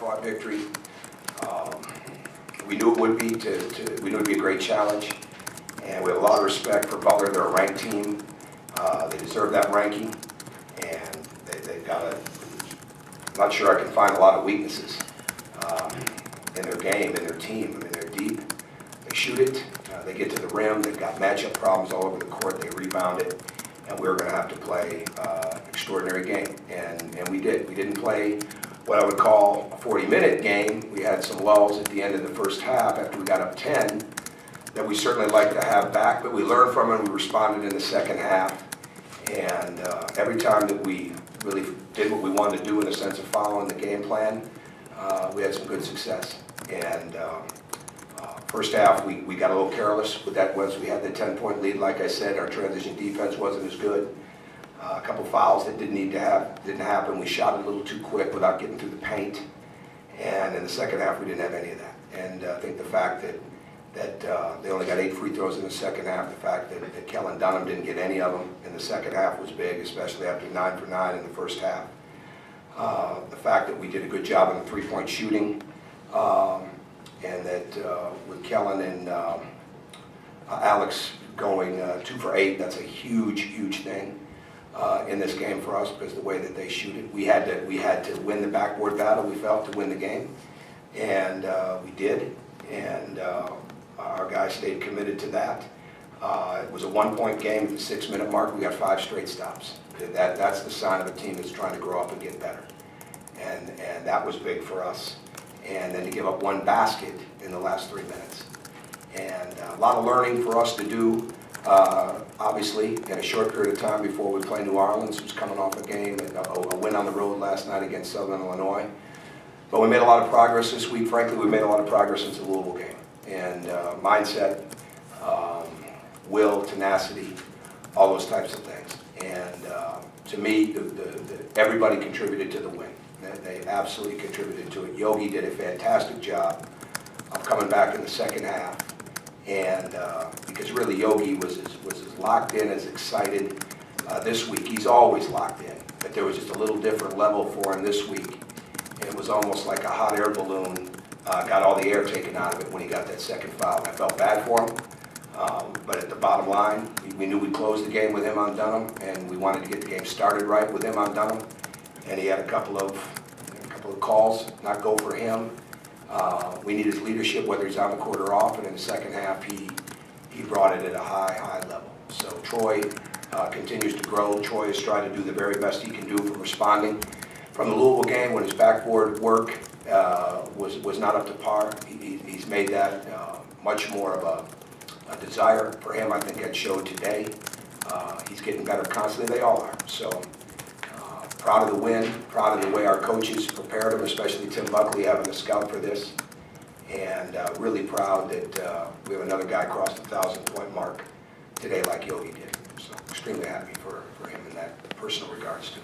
hard-fought victory. We knew it would be. We knew it would be a great challenge, and we have a lot of respect for Butler. They're a ranked team. They deserve that ranking, and they've got a. I'm not sure I can find a lot of weaknesses in their game, in their team. I mean, they're deep. They shoot it. They get to the rim. They've got matchup problems all over the court. They rebound it, and we were going to have to play an extraordinary game, and we did. We didn't play what I would call a 40-minute game. We had some lulls at the end of the first half after we got up 10 that we certainly like to have back, but we learned from it. We responded in the second half, and every time that we really did what we wanted to do in the sense of following the game plan, we had some good success. And first half, we got a little careless with that once we had the 10-point lead. Like I said, our transition defense wasn't as good. A couple fouls that didn't happen. We shot it a little too quick without getting through the paint. And in the second half, we didn't have any of that. And I think the fact that they only got 8 free throws in the second half, the fact that Kellen Dunham didn't get any of them in the second half was big, especially after 9 for 9 in the first half. The fact that we did a good job in the three-point shooting, and that with Kellen and Alex going 2 for 8, that's a huge thing in this game for us, because the way that they shoot it, we had to win the backboard battle. We felt to win the game, and we did. And our guys stayed committed to that. It was a 1-point game at the 6-minute mark. We got 5 straight stops. That's the sign of a team that's trying to grow up and get better. And that was big for us. And then to give up 1 basket in the last 3 minutes. And a lot of learning for us to do, obviously, in a short period of time before we play New Orleans, who's coming off a game, a win on the road last night against Southern Illinois. But we made a lot of progress this week. Frankly, we made a lot of progress since the Louisville game. And mindset, will, tenacity, all those types of things. And to me, everybody contributed to the win. They absolutely contributed to it. Yogi did a fantastic job of coming back in the second half. And because really Yogi was as locked in, as excited this week. He's always locked in. But there was just a little different level for him this week. And it was almost like a hot air balloon got all the air taken out of it when he got that second foul. And I felt bad for him. But at the bottom line, we knew we'd close the game with him on Dunham, and we wanted to get the game started right with him on Dunham. And he had a couple of calls, not go for him. We need his leadership, whether he's on the court or off. And in the second half, he brought it at a high level. So Troy continues to grow. Troy is trying to do the very best he can do from responding. From the Louisville game, when his backboard work was not up to par, he's made that much more of a desire for him. I think that showed today. He's getting better constantly. They all are. So proud of the win, proud of the way our coaches prepared him, especially Tim Buckley having a scout for this. And really proud that we have another guy cross the 1,000-point mark today like Yogi did. So extremely happy for him in that personal regards too.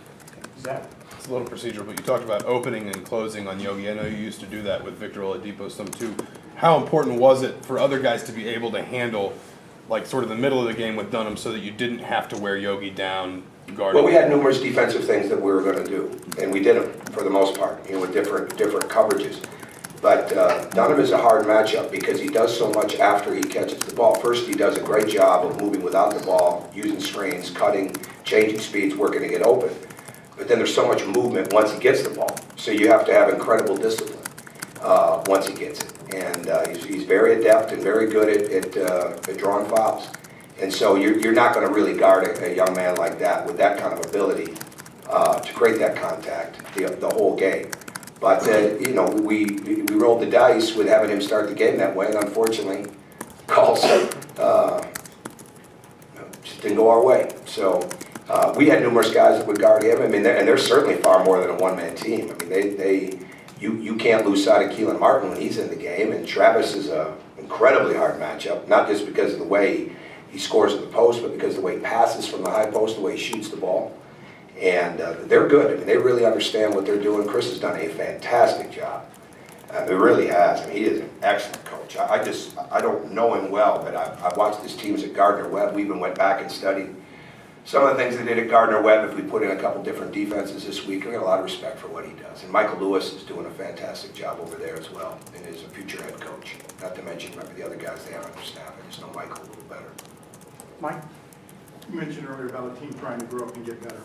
Zach? It's a little procedural, but you talked about opening and closing on Yogi. I know you used to do that with Victor Oladipo some too. How important was it for other guys to be able to handle like sort of the middle of the game with Dunham so that you didn't have to wear Yogi down guarding? Well, we had numerous defensive things that we were going to do, and we did them for the most part, with different coverages. But Dunham is a hard matchup because he does so much after he catches the ball. First, he does a great job of moving without the ball, using screens, cutting, changing speeds, working to get open. But then there's so much movement once he gets the ball. So you have to have incredible discipline once he gets it. And he's very adept and very good at drawing fouls. And so you're not going to really guard a young man like that with that kind of ability to create that contact the whole game. But we rolled the dice with having him start the game that way, and unfortunately, calls just didn't go our way. So we had numerous guys that would guard him. I mean, and they're certainly far more than a one-man team. I mean, you can't lose sight of Keelan Martin when he's in the game, and Travis is an incredibly hard matchup, not just because of the way he scores at the post, but because of the way he passes from the high post, the way he shoots the ball. And they're good. I mean, they really understand what they're doing. Chris has done a fantastic job. He really has. I mean, he is an excellent coach. I don't know him well, but I've watched his teams at Gardner-Webb. We even went back and studied some of the things they did at Gardner-Webb, if we put in a couple different defenses this week, we got a lot of respect for what he does. And Michael Lewis is doing a fantastic job over there as well, and is a future head coach. Not to mention the other guys they have on their staff. I just know Michael a little better. Mike? You mentioned earlier about a team trying to grow up and get better.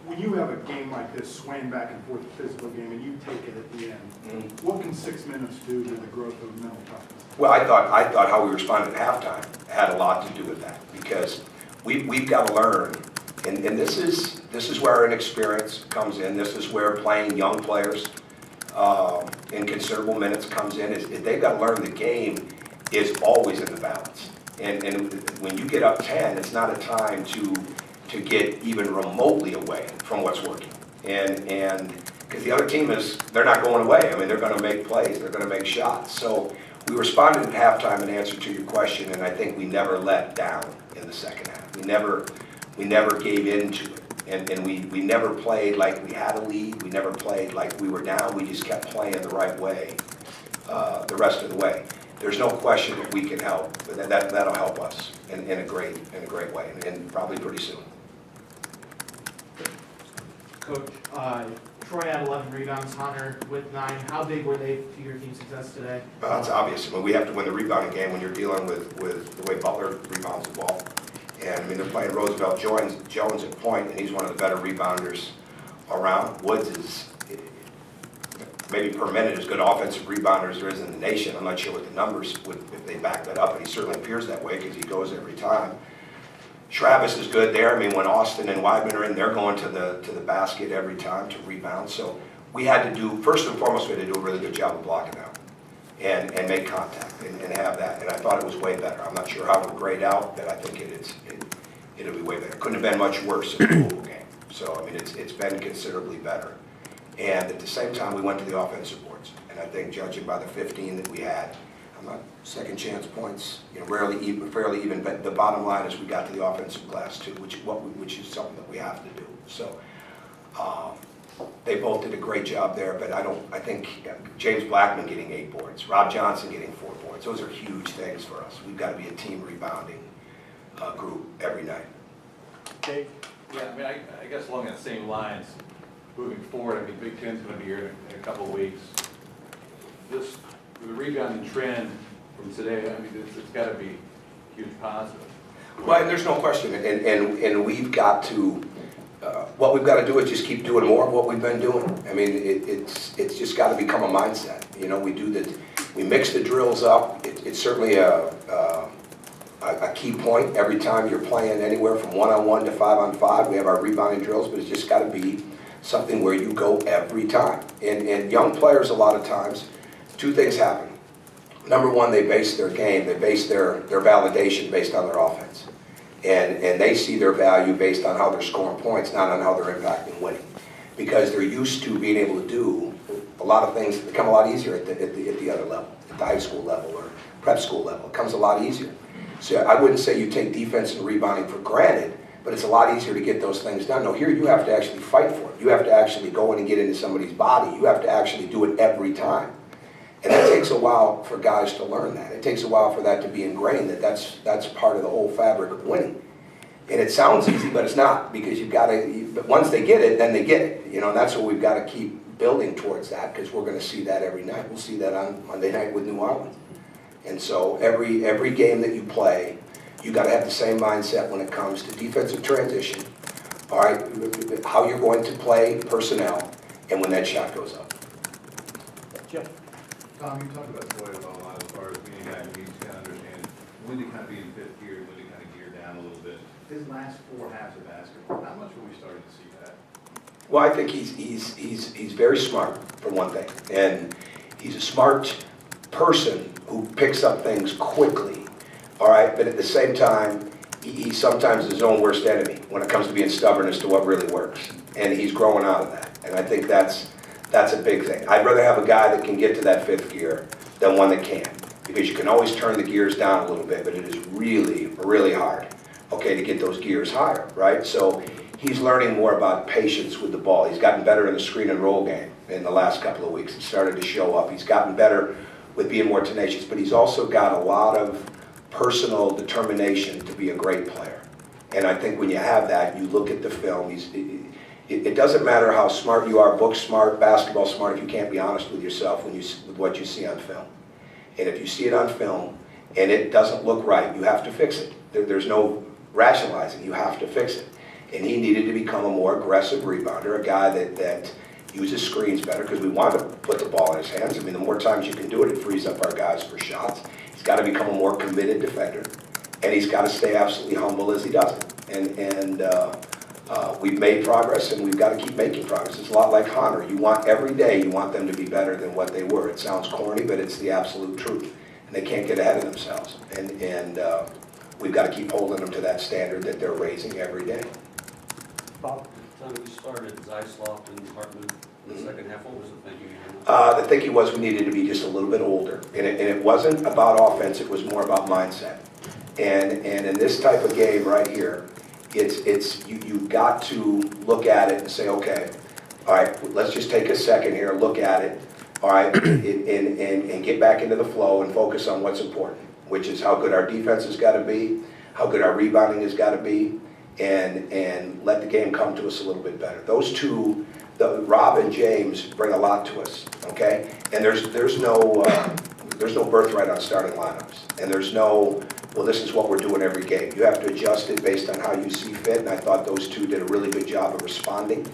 When you have a game like this, swaying back and forth, a physical game, and you take it at the end, what can 6 minutes do to the growth of mental toughness? Well, I thought how we responded at halftime had a lot to do with that, because we've got to learn, and this is where inexperience comes in. This is where playing young players in considerable minutes comes in. Is they've got to learn the game is always in the balance, and when you get up 10, it's not a time to get even remotely away from what's working, and because the other team they're not going away. I mean, they're going to make plays, they're going to make shots. So we responded at halftime in answer to your question, and I think we never let down in the second half. We never gave in to it, and we never played like we had a lead. We never played like we were down. We just kept playing the right way the rest of the way. There's no question that we can help. That'll help us in a great way, and probably pretty soon. Coach, Troy had 11 rebounds, Hunter with 9. How big were they to your team's success today? It's obvious. I mean, we have to win the rebounding game when you're dealing with the way Butler rebounds the ball. And I mean, they're playing Roosevelt Jones at point, and he's one of the better rebounders around. Woods is maybe per minute as good offensive rebounder as there is in the nation. I'm not sure what the numbers would, if they back that up, and he certainly appears that way because he goes every time. Travis is good there. I mean, when Austin and Weidman are in, they're going to the basket every time to rebound. So we had to do, first and foremost, we had to do a really good job of blocking out and make contact and have that. And I thought it was way better. I'm not sure how it would grade out, but I think it'll be way better. Couldn't have been much worse in the Louisville game. So, I mean, it's been considerably better. And at the same time, we went to the offensive boards. And I think, judging by the 15 that we had, I'm not second chance points, fairly even. But the bottom line is we got to the offensive glass too, which is something that we have to do. So they both did a great job there. But I think James Blackman getting 8 boards, Rob Johnson getting 4 boards. Those are huge things for us. We've got to be a team rebounding group every night. Dave? Yeah, I mean, I guess along that same lines, moving forward, I mean, Big Ten's going to be here in a couple of weeks. The rebounding trend from today, I mean, it's got to be huge positive. Well, and there's no question, and we've got to, what we've got to do is just keep doing more of what we've been doing. I mean, it's just got to become a mindset. We mix the drills up. It's certainly a key point every time you're playing anywhere from 1-on-1 to 5-on-5. We have our rebounding drills, but it's just got to be something where you go every time. And young players, a lot of times, 2 things happen. Number one, they base their game, they base their validation based on their offense. And they see their value based on how they're scoring points, not on how they're impacting winning. Because they're used to being able to do a lot of things that become a lot easier at the other level, at the high school level or prep school level. It comes a lot easier. So I wouldn't say you take defense and rebounding for granted, but it's a lot easier to get those things done. No, here you have to actually fight for it. You have to actually go in and get into somebody's body. You have to actually do it every time. And that takes a while for guys to learn that. It takes a while for that to be ingrained, that's part of the whole fabric of winning. And it sounds easy, but it's not, because you've got to, but once they get it, then they get it. And that's what we've got to keep building towards that, because we're going to see that every night. We'll see that on Monday night with New Orleans. And so every game that you play, you got to have the same mindset when it comes to defensive transition, all right, how you're going to play personnel, and when that shot goes up. Jeff? Tom, you talked about Troy a lot as far as being a guy who needs to kind of understand when to kind of be in 5th gear, when to kind of gear down a little bit. His last 4 halves of basketball, how much are we starting to see that? Well, I think he's very smart, for one thing, and he's a smart person who picks up things quickly, all right, but at the same time, he's sometimes his own worst enemy when it comes to being stubborn as to what really works, and he's growing out of that, and I think that's a big thing. I'd rather have a guy that can get to that 5th gear than one that can't, because you can always turn the gears down a little bit, but it is really, really hard, okay, to get those gears higher, right? So he's learning more about patience with the ball. He's gotten better in the screen and roll game in the last couple of weeks. It started to show up. He's gotten better with being more tenacious, but he's also got a lot of personal determination to be a great player. And I think when you have that, you look at the film, it doesn't matter how smart you are, book smart, basketball smart, if you can't be honest with yourself with what you see on film. And if you see it on film and it doesn't look right, you have to fix it. There's no rationalizing, you have to fix it. And he needed to become a more aggressive rebounder, a guy that uses screens better, because we want to put the ball in his hands. I mean, the more times you can do it, it frees up our guys for shots. He's got to become a more committed defender, and he's got to stay absolutely humble as he does it. And we've made progress, and we've got to keep making progress. It's a lot like Hunter. You want every day, you want them to be better than what they were. It sounds corny, but it's the absolute truth. And they can't get ahead of themselves. And we've got to keep holding them to that standard that they're raising every day. Bob? Time you started Zeisloft and Hartman in the second half, what was the thinking? The thinking was we needed to be just a little bit older. And it wasn't about offense, it was more about mindset. And in this type of game right here, you've got to look at it and say, okay, all right, let's just take a second here, look at it, all right, and get back into the flow and focus on what's important, which is how good our defense has got to be, how good our rebounding has got to be, and let the game come to us a little bit better. Those two, Rob and James, bring a lot to us, okay? And there's no birthright on starting lineups, and there's no, well, this is what we're doing every game. You have to adjust it based on how you see fit, and I thought those two did a really good job of responding.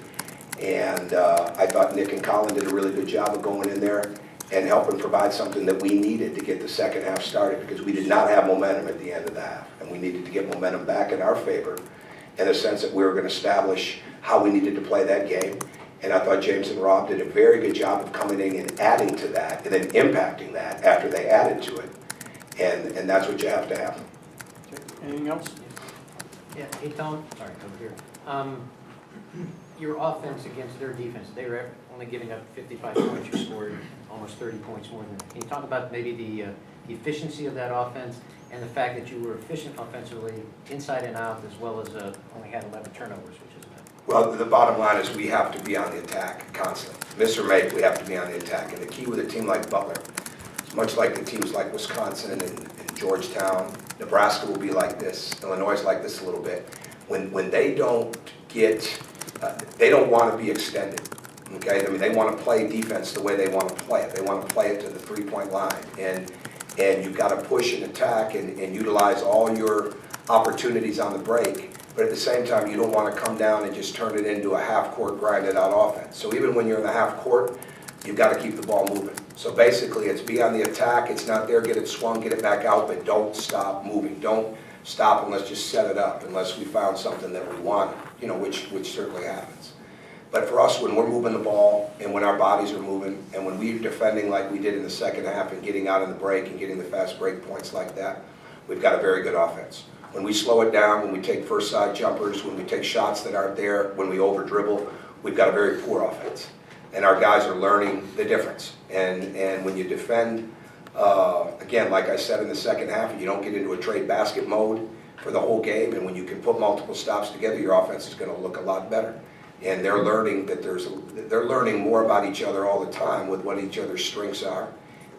And I thought Nick and Colin did a really good job of going in there and helping provide something that we needed to get the second half started, because we did not have momentum at the end of the half, and we needed to get momentum back in our favor, in the sense that we were going to establish how we needed to play that game. And I thought James and Rob did a very good job of coming in and adding to that, and then impacting that after they added to it. And that's what you have to have. Okay. Anything else? Yeah, hey Tom, sorry, over here. Your offense against their defense, they were only giving up 55 points, you scored almost 30 points more than them. Can you talk about maybe the efficiency of that offense and the fact that you were efficient offensively inside and out, as well as only had 11 turnovers, which is good? Well, the bottom line is we have to be on the attack constantly. Miss or make, we have to be on the attack. And the key with a team like Butler, much like the teams like Wisconsin and Georgetown, Nebraska will be like this, Illinois is like this a little bit. When they don't get, they don't want to be extended, okay? I mean, they want to play defense the way they want to play it. They want to play it to the three-point line. And you've got to push and attack and utilize all your opportunities on the break. But at the same time, you don't want to come down and just turn it into a half-court grinded-out offense. So even when you're in the half-court, you've got to keep the ball moving. So basically, it's be on the attack. It's not there, get it swung, get it back out, but don't stop moving. Don't stop and let's just set it up unless we found something that we want, you know, which certainly happens. But for us, when we're moving the ball and when our bodies are moving and when we're defending like we did in the second half and getting out in the break and getting the fast break points like that, we've got a very good offense. When we slow it down, when we take first side jumpers, when we take shots that aren't there, when we over dribble, we've got a very poor offense. And our guys are learning the difference. And when you defend, again, like I said in the second half, you don't get into a trade basket mode for the whole game, and when you can put multiple stops together, your offense is going to look a lot better. And they're learning that they're learning more about each other all the time with what each other's strengths are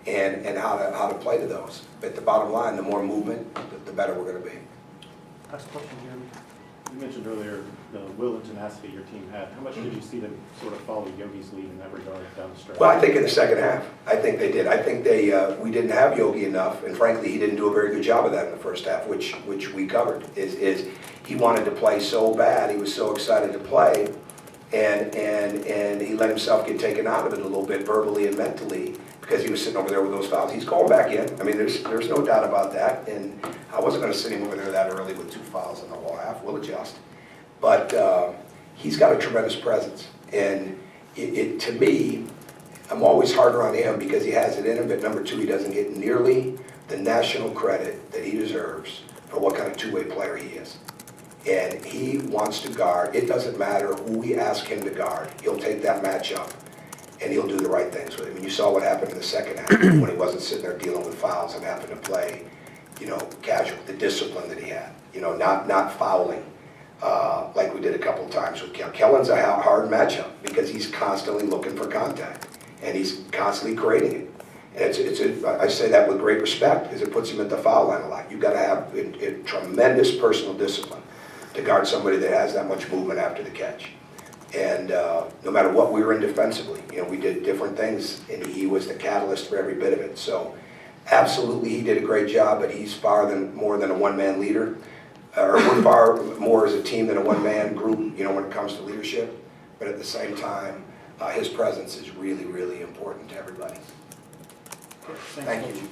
and how to play to those. But the bottom line, the more movement, the better we're going to be. Last question, Jeremy. You mentioned earlier the will and tenacity your team had. How much did you see them sort of follow Yogi's lead in that regard down the stretch? Well, I think in the second half, I think they did. I think we didn't have Yogi enough, and frankly, he didn't do a very good job of that in the first half, which we covered. Is he wanted to play so bad, he was so excited to play, and he let himself get taken out of it a little bit verbally and mentally because he was sitting over there with those fouls. He's going back in. I mean, there's no doubt about that, and I wasn't going to sit him over there that early with 2 fouls in the whole half. We'll adjust. But he's got a tremendous presence. And to me, I'm always harder on him because he has it in him, but number 2, he doesn't get nearly the national credit that he deserves for what kind of two-way player he is. And he wants to guard. It doesn't matter who we ask him to guard. He'll take that matchup and he'll do the right things with him. And you saw what happened in the second half when he wasn't sitting there dealing with fouls and having to play, you know, casual, the discipline that he had, you know, not fouling like we did a couple of times with Kellen. Kellen's a hard matchup because he's constantly looking for contact and he's constantly creating it. And I say that with great respect because it puts him at the foul line a lot. You've got to have a tremendous personal discipline. to guard somebody that has that much movement after the catch. And no matter what we were in defensively, we did different things, and he was the catalyst for every bit of it. So absolutely, he did a great job, but he's more than a one-man leader. Or we're far more as a team than a one-man group, when it comes to leadership. But at the same time, his presence is really, really important to everybody. Thank you.